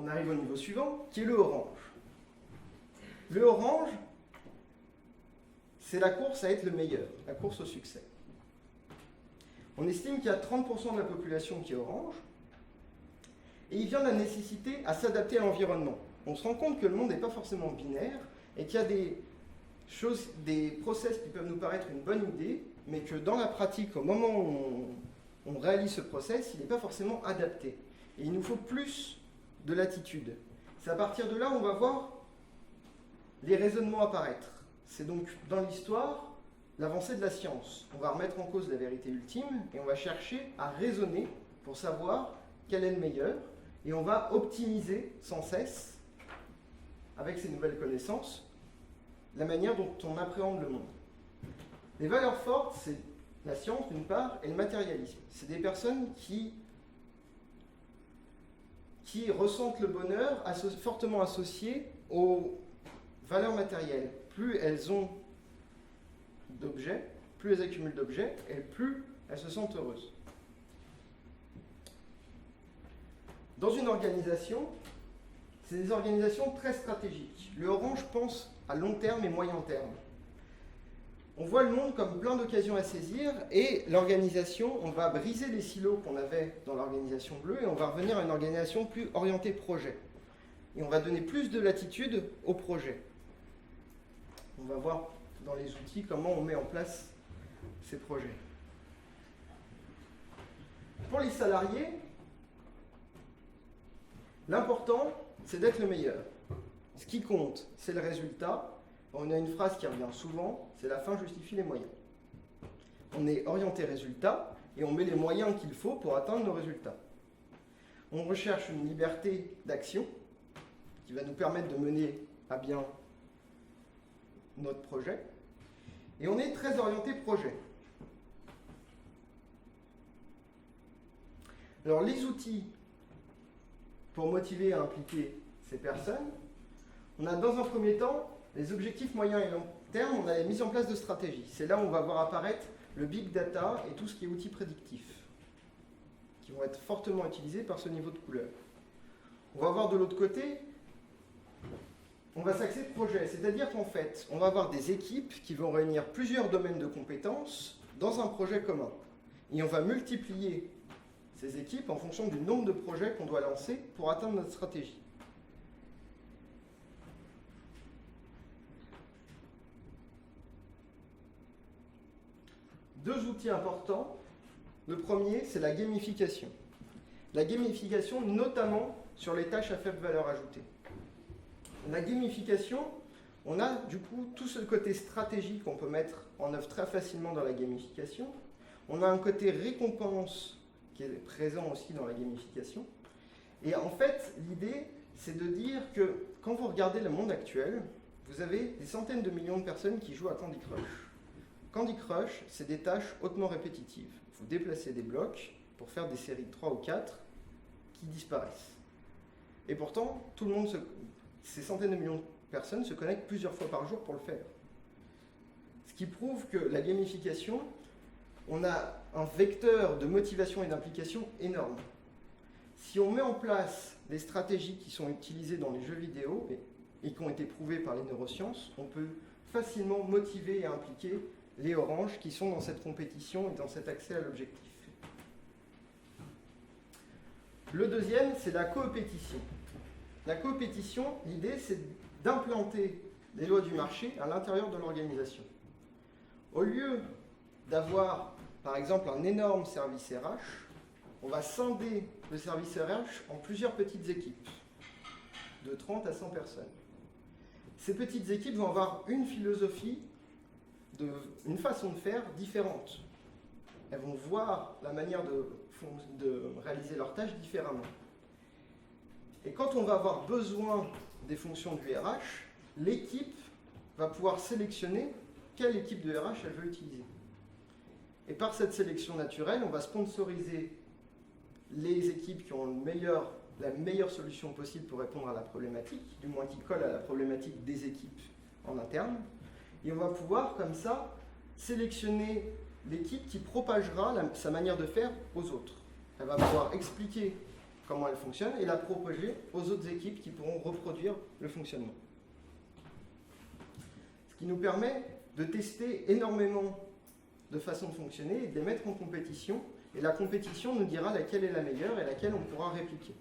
on arrive au niveau suivant, qui est le orange. Le orange, c'est la course à être le meilleur, la course au succès. On estime qu'il y a 30% de la population qui est orange, et il vient de la nécessité à s'adapter à l'environnement. On se rend compte que le monde n'est pas forcément binaire, et qu'il y a des choses, des process qui peuvent nous paraître une bonne idée, mais que dans la pratique, au moment où on réalise ce process, il n'est pas forcément adapté. Et il nous faut plus de latitude. C'est à partir de là où on va voir les raisonnements apparaître. C'est donc dans l'histoire l'avancée de la science. On va remettre en cause la vérité ultime et on va chercher à raisonner pour savoir quel est le meilleur. Et on va optimiser sans cesse, avec ces nouvelles connaissances, la manière dont on appréhende le monde. Les valeurs fortes, c'est la science d'une part et le matérialisme. C'est des personnes qui ressentent le bonheur fortement associé aux valeurs matérielles. Plus elles ont d'objets, plus elles accumulent d'objets, et plus elles se sentent heureuses. Dans une organisation, c'est des organisations très stratégiques. Le orange pense à long terme et moyen terme. On voit le monde comme plein d'occasions à saisir, et l'organisation, on va briser les silos qu'on avait dans l'organisation bleue, et on va revenir à une organisation plus orientée projet. Et on va donner plus de latitude au projet. On va voir dans les outils comment on met en place ces projets. Pour les salariés, l'important, c'est d'être le meilleur. Ce qui compte, c'est le résultat. On a une phrase qui revient souvent, c'est la fin justifie les moyens. On est orienté résultat et on met les moyens qu'il faut pour atteindre nos résultats. On recherche une liberté d'action qui va nous permettre de mener à bien notre projet. Et on est très orienté projet. Alors les outils pour motiver et impliquer ces personnes, on a dans un premier temps les objectifs moyens et long terme, on a la mise en place de stratégies. C'est là où on va voir apparaître le big data et tout ce qui est outils prédictifs, qui vont être fortement utilisés par ce niveau de couleur. On va voir de l'autre côté, on va s'axer projet, c'est-à-dire qu'en fait, on va avoir des équipes qui vont réunir plusieurs domaines de compétences dans un projet commun. Et on va multiplier ces équipes en fonction du nombre de projets qu'on doit lancer pour atteindre notre stratégie. Deux outils importants. Le premier, c'est la gamification. La gamification, notamment sur les tâches à faible valeur ajoutée. La gamification, on a du coup tout ce côté stratégique qu'on peut mettre en œuvre très facilement dans la gamification. On a un côté récompense qui est présent aussi dans la gamification. Et en fait, l'idée, c'est de dire que quand vous regardez le monde actuel, vous avez des centaines de millions de personnes qui jouent à Candy Crush. Candy Crush, c'est des tâches hautement répétitives. Vous déplacez des blocs pour faire des séries de 3 ou 4 qui disparaissent. Et pourtant, tout le monde, ces centaines de millions de personnes se connectent plusieurs fois par jour pour le faire. Ce qui prouve que la gamification, on a un vecteur de motivation et d'implication énorme. Si on met en place des stratégies qui sont utilisées dans les jeux vidéo et qui ont été prouvées par les neurosciences, on peut facilement motiver et impliquer les oranges qui sont dans cette compétition et dans cet accès à l'objectif. Le deuxième, c'est la coopétition. La coopétition, l'idée, c'est d'implanter les lois du marché à l'intérieur de l'organisation. Au lieu d'avoir, par exemple, un énorme service RH, on va scinder le service RH en plusieurs petites équipes, de 30 à 100 personnes. Ces petites équipes vont avoir une philosophie, une façon de faire différente. Elles vont voir la manière de réaliser leurs tâches différemment. Et quand on va avoir besoin des fonctions du RH, l'équipe va pouvoir sélectionner quelle équipe de RH elle veut utiliser. Et par cette sélection naturelle, on va sponsoriser les équipes qui ont la meilleure solution possible pour répondre à la problématique, du moins qui colle à la problématique des équipes en interne. Et on va pouvoir, comme ça, sélectionner l'équipe qui propagera sa manière de faire aux autres. Elle va pouvoir expliquer comment elle fonctionne et la proposer aux autres équipes qui pourront reproduire le fonctionnement. Ce qui nous permet de tester énormément de façons de fonctionner et de les mettre en compétition. Et la compétition nous dira laquelle est la meilleure et laquelle on pourra répliquer.